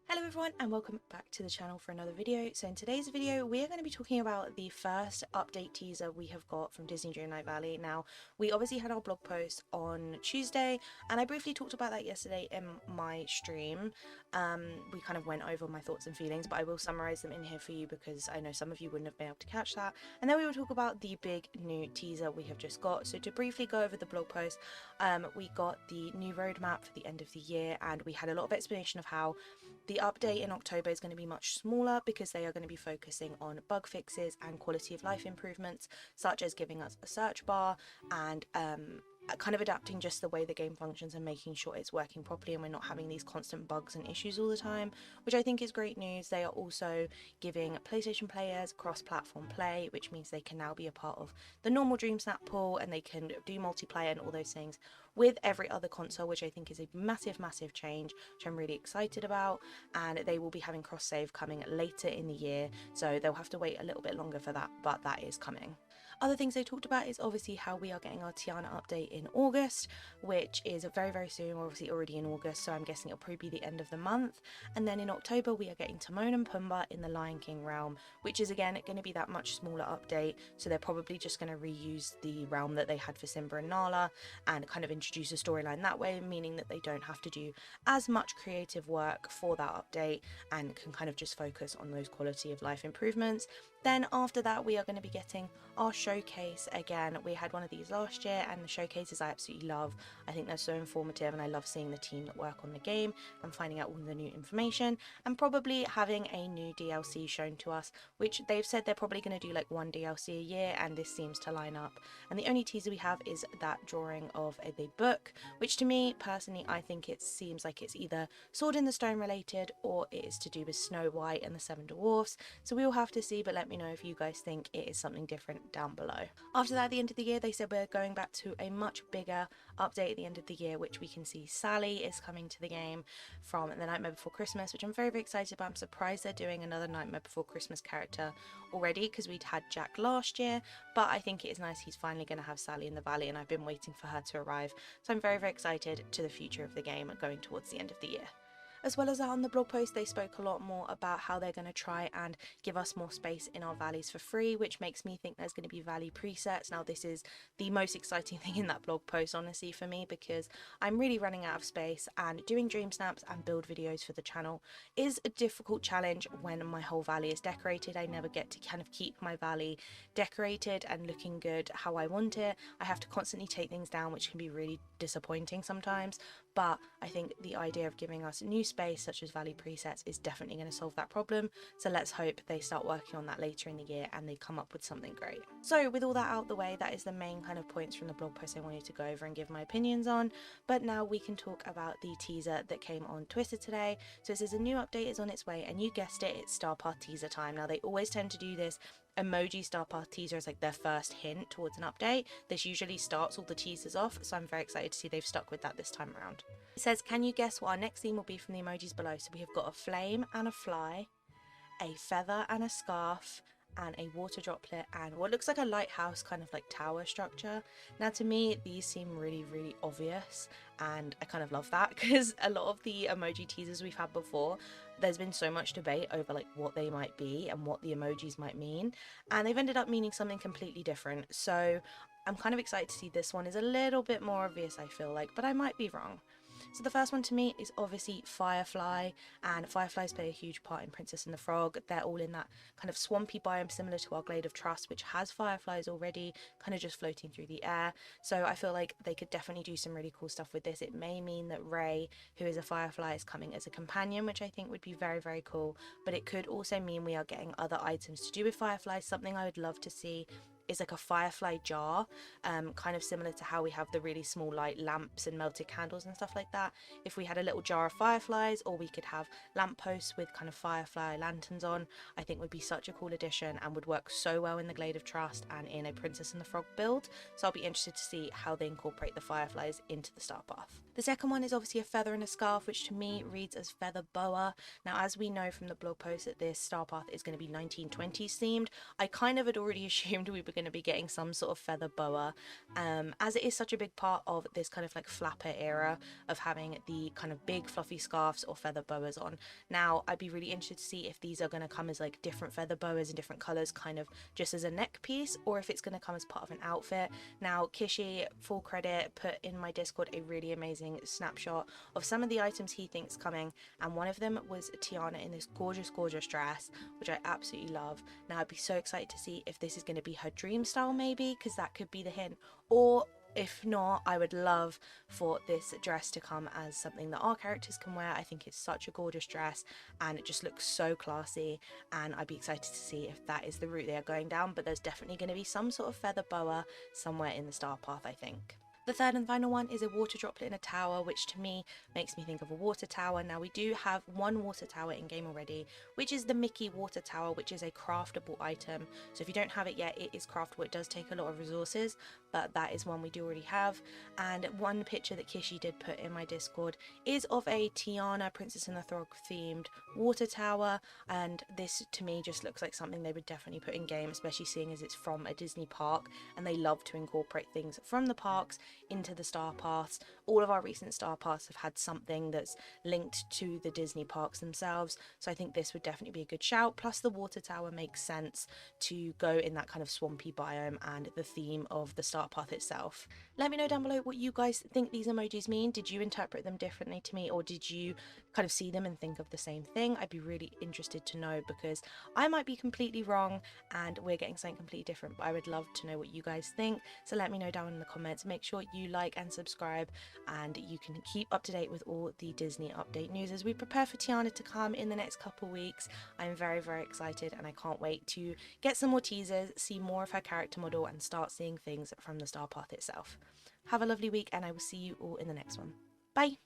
Hello everyone and welcome back to the channel for another video. So in today's video we are going to be talking about the first update teaser we have got from Disney Dreamlight Valley. Now we obviously had our blog post on Tuesday and I briefly talked about that yesterday in my stream. We kind of went over my thoughts and feelings, but I will summarize them in here for you because I know some of you wouldn't have been able to catch that. And then we will talk about the big new teaser we have just got. So to briefly go over the blog post, we got the new roadmap for the end of the year and we had a lot of explanation of how the update in October is going to be much smaller because they are going to be focusing on bug fixes and quality of life improvements, such as giving us a search bar and kind of adapting just the way the game functions and making sure it's working properly and we're not having these constant bugs and issues all the time, which I think is great news. They are also giving PlayStation players cross-platform play, which means they can now be a part of the normal DreamSnap pool and they can do multiplayer and all those things with every other console, which I think is a massive change, which I'm really excited about. And they will be having cross-save coming later in the year, so they'll have to wait a little bit longer for that, but that is coming. Other things they talked about is obviously how we are getting our Tiana update in August, which is very soon. We're obviously already in August, so I'm guessing it'll probably be the end of the month. And then in October we are getting Timon and Pumbaa in the Lion King realm, which is again going to be that much smaller update, so they're probably just going to reuse the realm that they had for Simba and Nala and kind of introduce a storyline that way, meaning that they don't have to do as much creative work for that update and can kind of just focus on those quality of life improvements. Then after that we are going to be getting our showcase again. We had one of these last year and the showcases I absolutely love. I think they're so informative and I love seeing the team that work on the game and finding out all the new information, and probably having a new DLC shown to us, which they've said they're probably going to do like one DLC a year, and this seems to line up. And the only teaser we have is that drawing of the book, which to me personally I think it seems like it's either Sword in the Stone related or it is to do with Snow White and the Seven Dwarfs, so we will have to see, but let me know if you guys think it is something different down below. After that, at the end of the year, they said we're going back to a much bigger update at the end of the year, which we can see Sally is coming to the game from The Nightmare Before Christmas, which I'm very excited about. I'm surprised they're doing another Nightmare Before Christmas character already because we'd had Jack last year, but I think it is nice he's finally going to have Sally in the valley and I've been waiting for her to arrive, so I'm very excited to the future of the game going towards the end of the year. As well as that, on the blog post they spoke a lot more about how they're going to try and give us more space in our valleys for free, which makes me think there's going to be valley presets. Now this is the most exciting thing in that blog post honestly for me, because I'm really running out of space and doing dream snaps and build videos for the channel is a difficult challenge when my whole valley is decorated. I never get to kind of keep my valley decorated and looking good how I want it. I have to constantly take things down, which can be really disappointing sometimes, but I think the idea of giving us new space such as valley presets is definitely going to solve that problem, so let's hope they start working on that later in the year and they come up with something great. So with all that out the way, that is the main kind of points from the blog post I wanted to go over and give my opinions on, but now we can talk about the teaser that came on Twitter today. So it says a new update is on its way, and you guessed it, it's Star Path teaser time. Now they always tend to do this emoji Star Path teaser as like their first hint towards an update. This usually starts all the teasers off, so I'm very excited to see they've stuck with that this time around. It says, can you guess what our next theme will be from the emojis below? So we have got a flame and a fly, a feather and a scarf, and a water droplet, and what looks like a lighthouse kind of like tower structure. Now to me these seem really obvious, and I kind of love that because a lot of the emoji teasers we've had before, there's been so much debate over like what they might be and what the emojis might mean, and they've ended up meaning something completely different. So I'm kind of excited to see this one is a little bit more obvious, I feel like, but I might be wrong. So the first one to me is obviously Firefly, and fireflies play a huge part in Princess and the Frog. They're all in that kind of swampy biome similar to our Glade of Trust, which has fireflies already kind of just floating through the air. So I feel like they could definitely do some really cool stuff with this. It may mean that Rey, who is a firefly, is coming as a companion, which I think would be very cool, but it could also mean we are getting other items to do with fireflies. Something I would love to see is like a firefly jar, kind of similar to how we have the really small light lamps and melted candles and stuff like that. If we had a little jar of fireflies, or we could have lampposts with kind of firefly lanterns on, I think would be such a cool addition and would work so well in the Glade of Trust and in a Princess and the Frog build. So I'll be interested to see how they incorporate the fireflies into the Star Path. The second one is obviously a feather and a scarf, which to me reads as feather boa. Now as we know from the blog post that this Star Path is going to be 1920s themed, I kind of had already assumed we were going to be getting some sort of feather boa, as it is such a big part of this kind of like flapper era of having the kind of big fluffy scarves or feather boas on. Now I'd be really interested to see if these are going to come as like different feather boas in different colours, kind of just as a neck piece, or if it's going to come as part of an outfit. Now Kishi, full credit, put in my Discord a really amazing snapshot of some of the items he thinks coming, and one of them was Tiana in this gorgeous dress, which I absolutely love. Now I'd be so excited to see if this is going to be her dream style, maybe, because that could be the hint, or if not, I would love for this dress to come as something that our characters can wear. I think it's such a gorgeous dress and it just looks so classy, and I'd be excited to see if that is the route they are going down, but there's definitely going to be some sort of feather boa somewhere in the star path, I think. The third and final one is a water droplet in a tower, which to me makes me think of a water tower. Now we do have one water tower in game already, which is the Mickey water tower, which is a craftable item. So if you don't have it yet, it is craftable. It does take a lot of resources, but that is one we do already have. And one picture that Kishi did put in my Discord is of a Tiana Princess and the Frog themed water tower, and this to me just looks like something they would definitely put in game, especially seeing as it's from a Disney park and they love to incorporate things from the parks into the star paths. All of our recent star paths have had something that's linked to the Disney parks themselves, so I think this would definitely be a good shout. Plus the water tower makes sense to go in that kind of swampy biome and the theme of the star path itself. Let me know down below what you guys think these emojis mean. Did you interpret them differently to me, or did you kind of see them and think of the same thing? I'd be really interested to know, because I might be completely wrong and we're getting something completely different, but I would love to know what you guys think. So let me know down in the comments. Make sure you like and subscribe, and you can keep up to date with all the Disney update news as we prepare for Tiana to come in the next couple weeks. I'm very excited, and I can't wait to get some more teasers, see more of her character model, and start seeing things from the star path itself. Have a lovely week, and I will see you all in the next one. Bye!